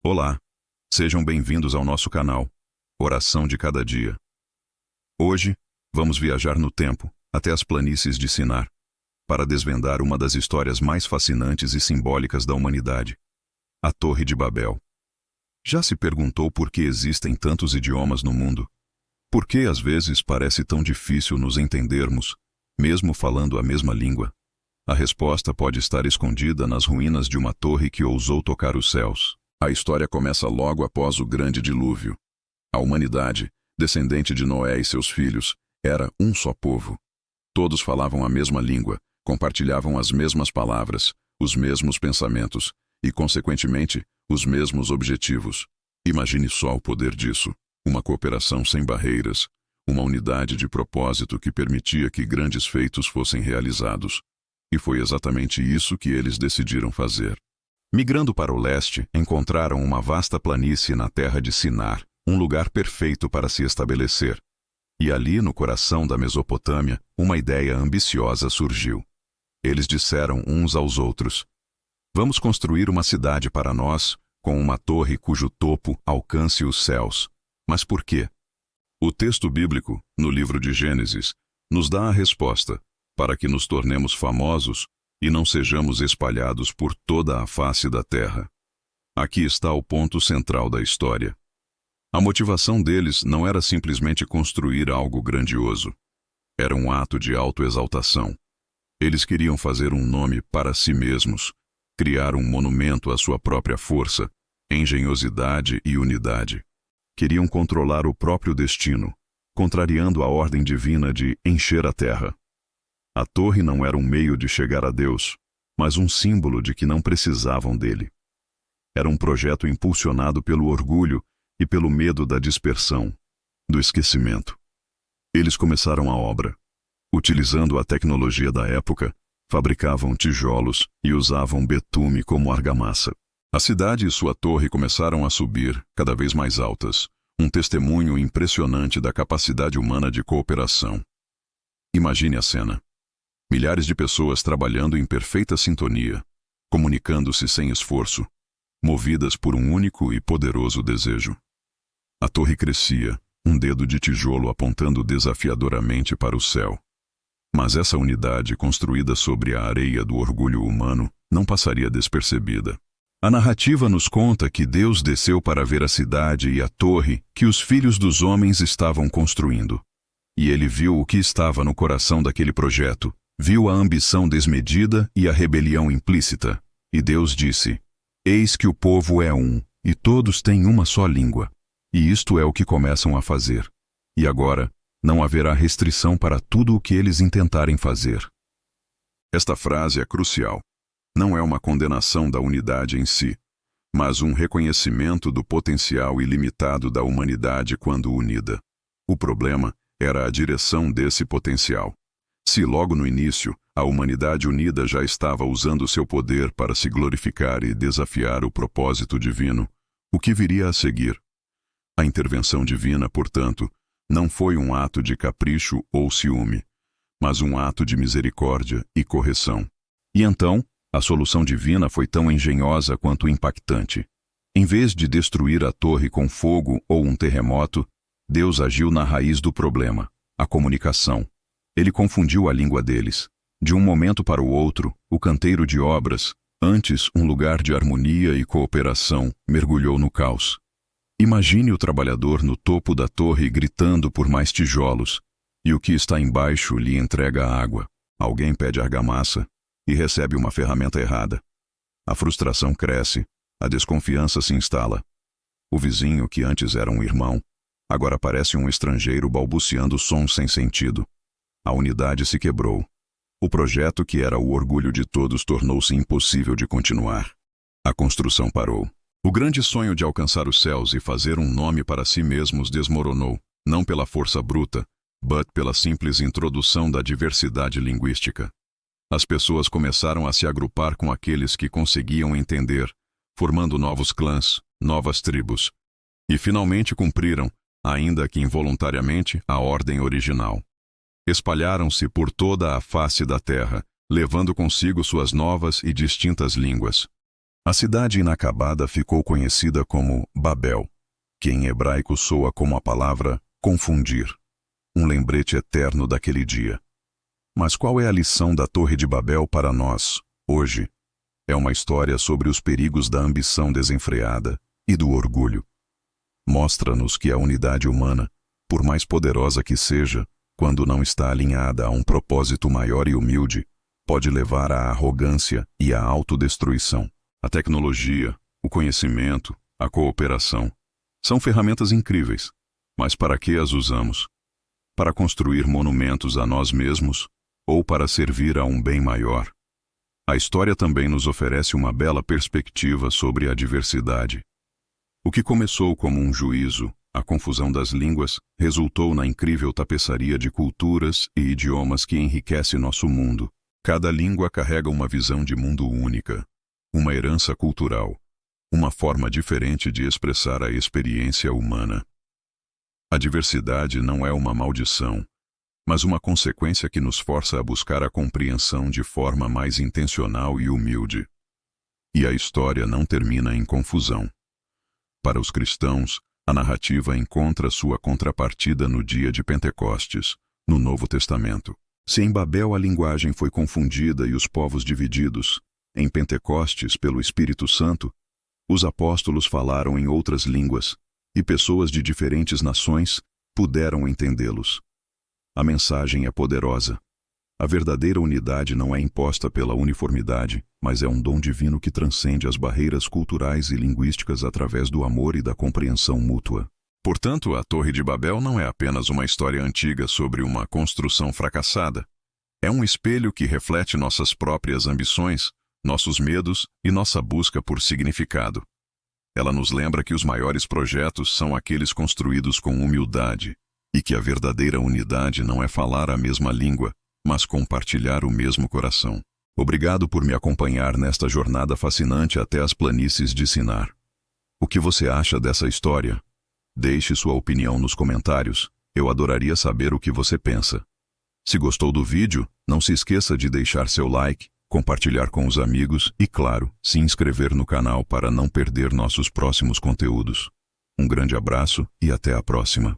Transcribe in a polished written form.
Olá, sejam bem-vindos ao nosso canal, Oração de Cada Dia. Hoje, vamos viajar no tempo, até as planícies de Sinar, para desvendar uma das histórias mais fascinantes e simbólicas da humanidade, a Torre de Babel. Já se perguntou por que existem tantos idiomas no mundo? Por que às vezes parece tão difícil nos entendermos, mesmo falando a mesma língua? A resposta pode estar escondida nas ruínas de uma torre que ousou tocar os céus. A história começa logo após o grande dilúvio. A humanidade, descendente de Noé e seus filhos, era um só povo. Todos falavam a mesma língua, compartilhavam as mesmas palavras, os mesmos pensamentos e, consequentemente, os mesmos objetivos. Imagine só o poder disso. Uma cooperação sem barreiras, uma unidade de propósito que permitia que grandes feitos fossem realizados. E foi exatamente isso que eles decidiram fazer. Migrando para o leste, encontraram uma vasta planície na terra de Sinar, um lugar perfeito para se estabelecer. E ali, no coração da Mesopotâmia, uma ideia ambiciosa surgiu. Eles disseram uns aos outros: "Vamos construir uma cidade para nós, com uma torre cujo topo alcance os céus." Mas por quê? O texto bíblico, no livro de Gênesis, nos dá a resposta: para que nos tornemos famosos e não sejamos espalhados por toda a face da terra. Aqui está o ponto central da história. A motivação deles não era simplesmente construir algo grandioso. Era um ato de autoexaltação. Eles queriam fazer um nome para si mesmos, criar um monumento à sua própria força, engenhosidade e unidade. Queriam controlar o próprio destino, contrariando a ordem divina de encher a terra. A torre não era um meio de chegar a Deus, mas um símbolo de que não precisavam dele. Era um projeto impulsionado pelo orgulho e pelo medo da dispersão, do esquecimento. Eles começaram a obra. Utilizando a tecnologia da época, fabricavam tijolos e usavam betume como argamassa. A cidade e sua torre começaram a subir, cada vez mais altas, um testemunho impressionante da capacidade humana de cooperação. Imagine a cena. Milhares de pessoas trabalhando em perfeita sintonia, comunicando-se sem esforço, movidas por um único e poderoso desejo. A torre crescia, um dedo de tijolo apontando desafiadoramente para o céu. Mas essa unidade, construída sobre a areia do orgulho humano, não passaria despercebida. A narrativa nos conta que Deus desceu para ver a cidade e a torre que os filhos dos homens estavam construindo. E ele viu o que estava no coração daquele projeto. Viu a ambição desmedida e a rebelião implícita. E Deus disse: "Eis que o povo é um, e todos têm uma só língua. E isto é o que começam a fazer. E agora, não haverá restrição para tudo o que eles intentarem fazer." Esta frase é crucial. Não é uma condenação da unidade em si, mas um reconhecimento do potencial ilimitado da humanidade quando unida. O problema era a direção desse potencial. Se logo no início, a humanidade unida já estava usando seu poder para se glorificar e desafiar o propósito divino, o que viria a seguir? A intervenção divina, portanto, não foi um ato de capricho ou ciúme, mas um ato de misericórdia e correção. E então, a solução divina foi tão engenhosa quanto impactante. Em vez de destruir a torre com fogo ou um terremoto, Deus agiu na raiz do problema, a comunicação. Ele confundiu a língua deles. De um momento para o outro, o canteiro de obras, antes um lugar de harmonia e cooperação, mergulhou no caos. Imagine o trabalhador no topo da torre gritando por mais tijolos, e o que está embaixo lhe entrega a água. Alguém pede argamassa e recebe uma ferramenta errada. A frustração cresce, a desconfiança se instala. O vizinho, que antes era um irmão, agora parece um estrangeiro balbuciando sons sem sentido. A unidade se quebrou. O projeto, que era o orgulho de todos, tornou-se impossível de continuar. A construção parou. O grande sonho de alcançar os céus e fazer um nome para si mesmos desmoronou, não pela força bruta, mas pela simples introdução da diversidade linguística. As pessoas começaram a se agrupar com aqueles que conseguiam entender, formando novos clãs, novas tribos. E finalmente cumpriram, ainda que involuntariamente, a ordem original. Espalharam-se por toda a face da terra, levando consigo suas novas e distintas línguas. A cidade inacabada ficou conhecida como Babel, que em hebraico soa como a palavra confundir, um lembrete eterno daquele dia. Mas qual é a lição da Torre de Babel para nós, hoje? É uma história sobre os perigos da ambição desenfreada e do orgulho. Mostra-nos que a unidade humana, por mais poderosa que seja, quando não está alinhada a um propósito maior e humilde, pode levar à arrogância e à autodestruição. A tecnologia, o conhecimento, a cooperação são ferramentas incríveis, mas para que as usamos? Para construir monumentos a nós mesmos ou para servir a um bem maior? A história também nos oferece uma bela perspectiva sobre a diversidade. O que começou como um juízo, a confusão das línguas, resultou na incrível tapeçaria de culturas e idiomas que enriquece nosso mundo. Cada língua carrega uma visão de mundo única, uma herança cultural, uma forma diferente de expressar a experiência humana. A diversidade não é uma maldição, mas uma consequência que nos força a buscar a compreensão de forma mais intencional e humilde. E a história não termina em confusão. Para os cristãos, a narrativa encontra sua contrapartida no dia de Pentecostes, no Novo Testamento. Se em Babel a linguagem foi confundida e os povos divididos, em Pentecostes, pelo Espírito Santo, os apóstolos falaram em outras línguas, e pessoas de diferentes nações puderam entendê-los. A mensagem é poderosa. A verdadeira unidade não é imposta pela uniformidade, mas é um dom divino que transcende as barreiras culturais e linguísticas através do amor e da compreensão mútua. Portanto, a Torre de Babel não é apenas uma história antiga sobre uma construção fracassada. É um espelho que reflete nossas próprias ambições, nossos medos e nossa busca por significado. Ela nos lembra que os maiores projetos são aqueles construídos com humildade, e que a verdadeira unidade não é falar a mesma língua, mas compartilhar o mesmo coração. Obrigado por me acompanhar nesta jornada fascinante até as planícies de Sinar. O que você acha dessa história? Deixe sua opinião nos comentários, eu adoraria saber o que você pensa. Se gostou do vídeo, não se esqueça de deixar seu like, compartilhar com os amigos e, claro, se inscrever no canal para não perder nossos próximos conteúdos. Um grande abraço e até a próxima.